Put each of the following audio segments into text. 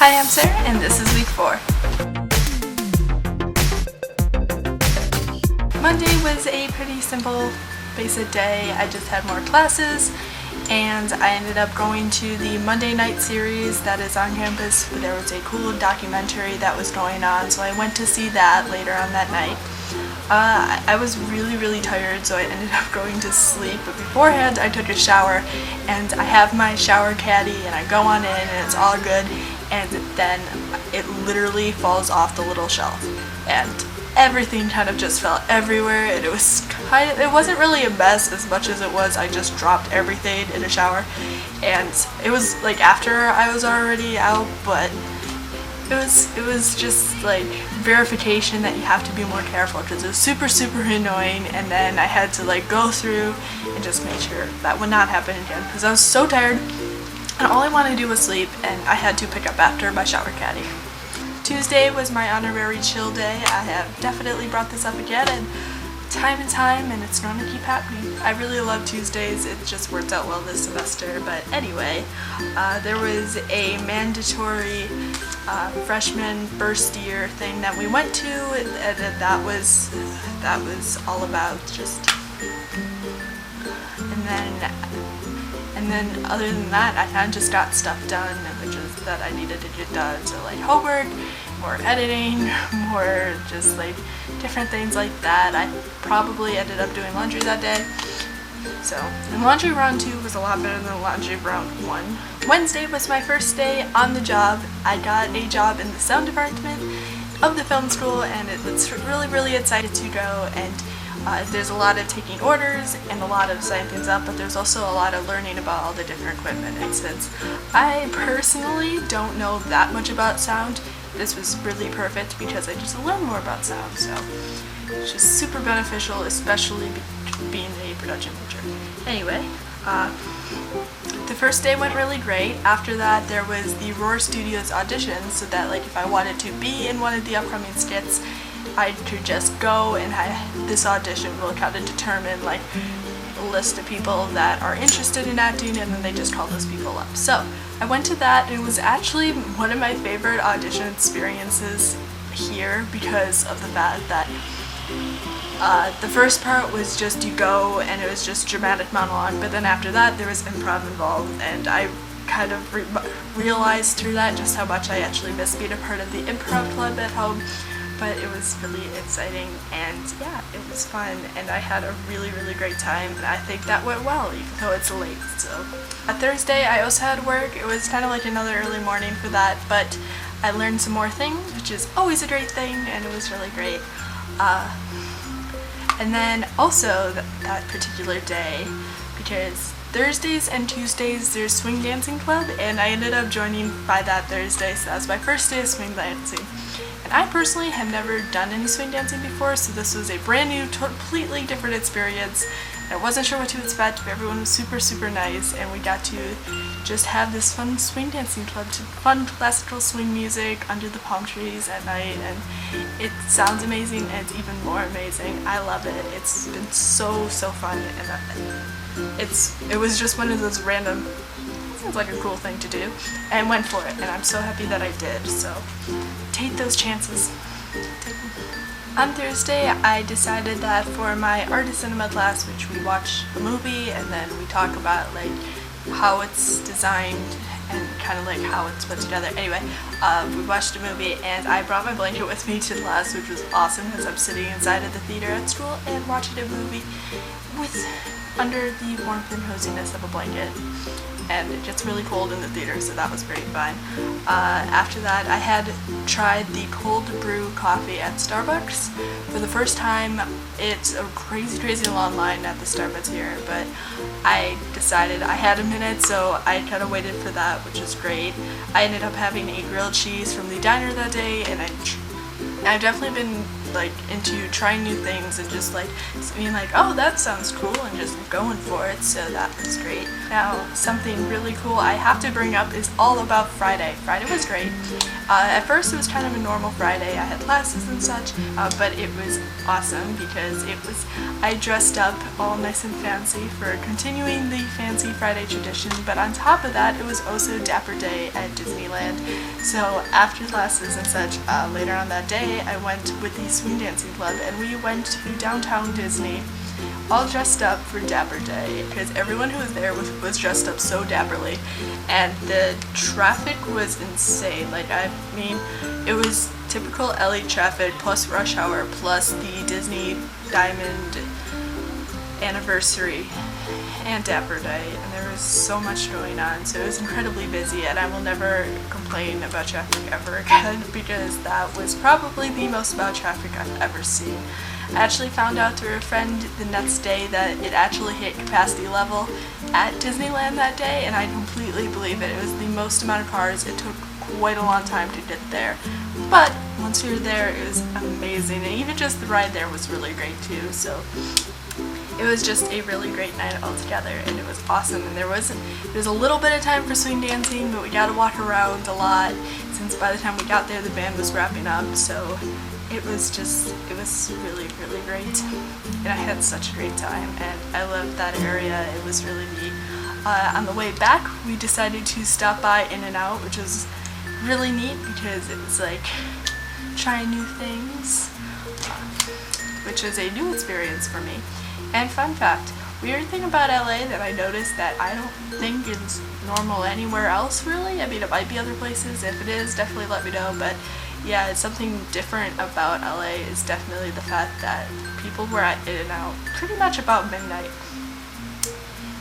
Hi, I'm Sarah, and this is week 4. Monday was a pretty simple, basic day. I just had more classes, and I ended up going to the Monday night series that is on campus. There was a cool documentary that was going on, so I went to see that later on that night. I was really tired, so I ended up going to sleep, but beforehand I took a shower, and I have my shower caddy, and I go on in, and it's all good, and then it literally falls off the little shelf, and everything kind of just fell everywhere, and it wasn't really a mess as much as it was I just dropped everything in a shower, and it was like after I was already out, but it was just like verification that you have to be more careful, because it was super annoying, and then I had to like go through and just make sure that would not happen again, because I was so tired and all I wanted to do was sleep, and I had to pick up after my shower caddy. Tuesday was my honorary chill day. I have definitely brought this up again and time, and it's going to keep happening. I really love Tuesdays. It just worked out well this semester. But anyway, there was a mandatory freshman first year thing that we went to, and that was all about just. And then other than that, I kind of just got stuff done, which is that I needed to get done. So like homework, more editing, more just like different things like that. I probably ended up doing laundry that day. So, and laundry round 2 was a lot better than laundry round 1. Wednesday was my first day on the job. I got a job in the sound department of the film school, and it was really excited to go. And there's a lot of taking orders and a lot of setting things up, but there's also a lot of learning about all the different equipment. And since I personally don't know that much about sound, this was really perfect because I just learned more about sound. So it's just super beneficial, especially being a production major. Anyway, the first day went really great. After that, there was the Roar Studios audition, so that like if I wanted to be in one of the upcoming skits, I could just go, and this audition will kind of determine like a list of people that are interested in acting, and then they just call those people up. So I went to that, and it was actually one of my favorite audition experiences here because of the fact that the first part was just you go and it was just dramatic monologue, but then after that there was improv involved, and I kind of realized through that just how much I actually missed being a part of the improv club at home. But it was really exciting, and yeah, it was fun, and I had a really great time, and I think that went well, even though it's late. So on Thursday I also had work. It was kind of like another early morning for that, but I learned some more things, which is always a great thing, and it was really great. And then also that particular day, because Thursdays and Tuesdays there's swing dancing club, and I ended up joining by that Thursday, so that was my first day of swing dancing. And I personally have never done any swing dancing before, so this was a brand new, completely different experience. I wasn't sure what to expect, but everyone was super nice, and we got to just have this fun swing dancing club to fun classical swing music under the palm trees at night, and it sounds amazing, and it's even more amazing. I love it. It's been so fun, and it was just one of those random, sounds like a cool thing to do, and went for it, and I'm so happy that I did. So take those chances. On Thursday, I decided that for my art of cinema class, which we watch a movie and then we talk about like how it's designed and kind of like how it's put together. Anyway, we watched a movie, and I brought my blanket with me to class, which was awesome because I'm sitting inside of the theater at school and watching a movie under the warmth and coziness of a blanket. And it gets really cold in the theater, so that was great fun. After that, I had tried the cold brew coffee at Starbucks for the first time. It's a crazy long line at the Starbucks here, but I decided I had a minute, so I kind of waited for that, which is great. I ended up having a grilled cheese from the diner that day, and I I've definitely been like into trying new things and just like being like, oh, that sounds cool, and just going for it, so that was great. Now, something really cool I have to bring up is all about Friday. Friday was great. At first it was kind of a normal Friday. I had classes and such, but it was awesome because I dressed up all nice and fancy for continuing the fancy Friday tradition, but on top of that it was also Dapper Day at Disneyland. So after classes and such, later on that day I went with the Swing Dancing Club and we went to downtown Disney all dressed up for Dapper Day because everyone who was there was dressed up so dapperly, and the traffic was insane. Like, I mean, it was typical LA traffic plus rush hour plus the Disney Diamond anniversary and Dapper Day, and there was so much going on, so it was incredibly busy, and I will never complain about traffic ever again because that was probably the most amount of traffic I've ever seen. I actually found out through a friend the next day that it actually hit capacity level at Disneyland that day, and I completely believe it. It was the most amount of cars. It took quite a long time to get there, but once we were there it was amazing, and even just the ride there was really great too. So it was just a really great night altogether, and it was awesome. And there was a little bit of time for swing dancing, but we got to walk around a lot since by the time we got there the band was wrapping up, so it was really, really great, and I had such a great time, and I loved that area. It was really neat. On the way back we decided to stop by In-N-Out, which was really neat because it was like trying new things, which was a new experience for me. And fun fact, weird thing about LA that I noticed that I don't think is normal anywhere else really. I mean, it might be other places. If it is, definitely let me know, but yeah, it's something different about LA is definitely the fact that people were at In-N-Out pretty much about midnight.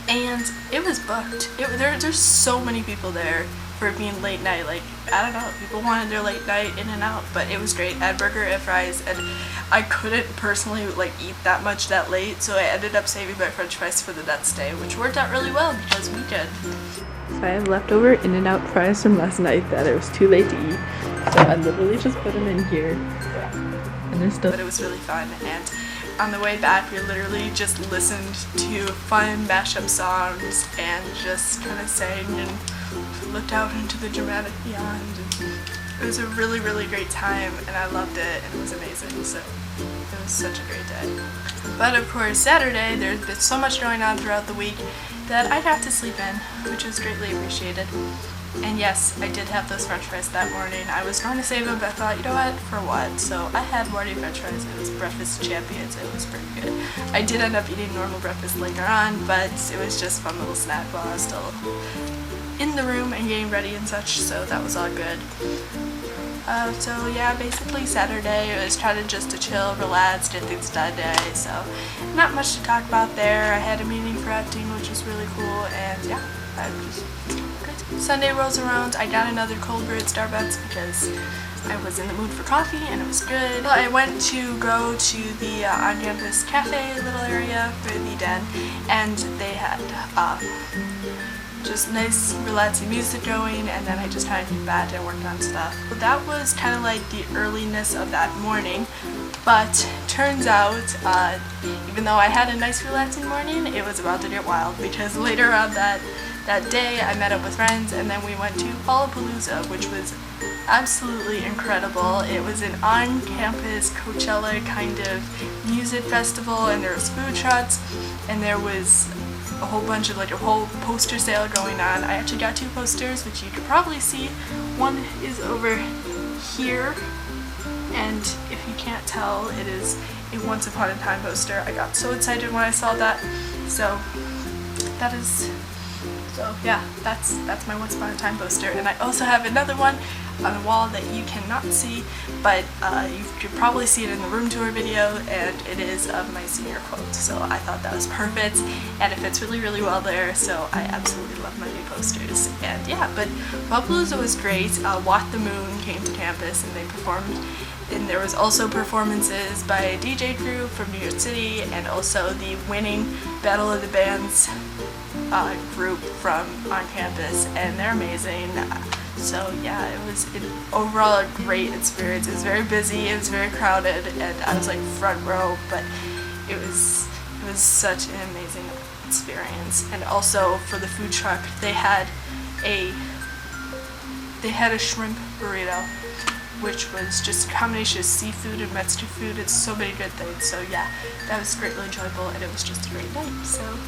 And it was booked. There's so many people there for it being late night. Like, I don't know, people wanted their late night In-N-Out, but it was great. I had burger and fries, and I couldn't personally like eat that much that late, so I ended up saving my french fries for the next day, which worked out really well because we could. So I have leftover In-N-Out fries from last night that it was too late to eat, so I literally just put them in here, and they're still. But it was really fun, and on the way back we literally just listened to fun mashup songs and just kind of sang and looked out into the dramatic beyond. And it was a really, really great time, and I loved it, and it was amazing, so it was such a great day. But of course, Saturday, there's been so much going on throughout the week that I'd have to sleep in, which was greatly appreciated. And yes, I did have those french fries that morning. I was going to save them, but I thought, you know what, for what? So I had morning french fries. It was breakfast champions. It was pretty good. I did end up eating normal breakfast later on, but it was just a fun little snack while I was still in the room and getting ready and such, so that was all good. So yeah, basically Saturday it was trying to chill, relax, get things done day, so not much to talk about there. I had a meeting for acting, which was really cool, and yeah, I was good. Sunday rolls around, I got another cold brew at Starbucks because I was in the mood for coffee and it was good. Well, I went to go to the on-campus cafe little area for the den, and they had just nice relaxing music going, and then I just kind of came back and worked on stuff. But that was kind of like the earliness of that morning, but turns out even though I had a nice relaxing morning, it was about to get wild because later on that day I met up with friends, and then we went to Fallapalooza, which was absolutely incredible. It was an on-campus Coachella kind of music festival, and there was food trucks, and there was a whole bunch of a whole poster sale going on. I actually got 2 posters, which you could probably see. One is over here, and if you can't tell, it is a Once Upon a Time poster. I got so excited when I saw that. So yeah, that's my Once Upon a Time poster. And I also have another one on the wall that you cannot see, but you could probably see it in the room tour video, and it is of my senior quote. So I thought that was perfect, and it fits really, really well there, so I absolutely love my new posters. And yeah, but Fallapalooza was great. WALKTHEMOON came to campus and they performed, and there was also performances by a DJ crew from New York City, and also the winning Battle of the Bands group from on campus, and they're amazing. So yeah, it was overall a great experience. It was very busy, it was very crowded, and I was like front row, but it was such an amazing experience. And also for the food truck, they had a shrimp burrito, which was just a combination of seafood and Mexican food. It's so many good things. So yeah, that was greatly enjoyable, and it was just a great night. So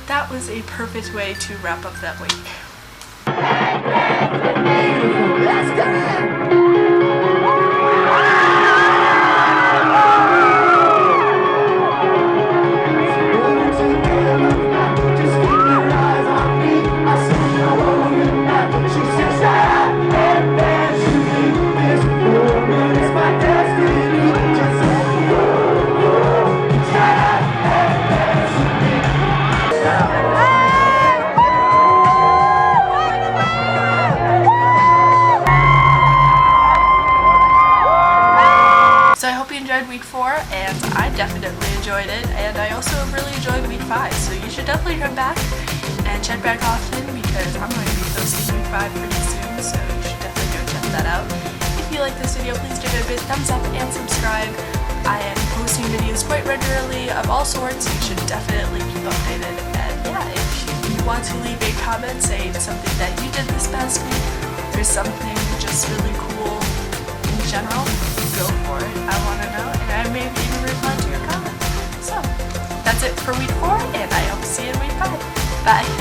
that was a perfect way to wrap up that week. Let's go! Week 4, and I definitely enjoyed it, and I also really enjoyed week 5, so you should definitely come back and check back often, because I'm going to be posting week 5 pretty soon, so you should definitely go check that out. If you like this video, please give it a big thumbs up and subscribe. I am posting videos quite regularly of all sorts, so you should definitely keep updated. And yeah, if you want to leave a comment saying something that you did this past week, or something just really cool in general, go for it. I want to know, and I may even reply to your comment. So, that's it for week 4, and I hope to see you in week 5. Bye!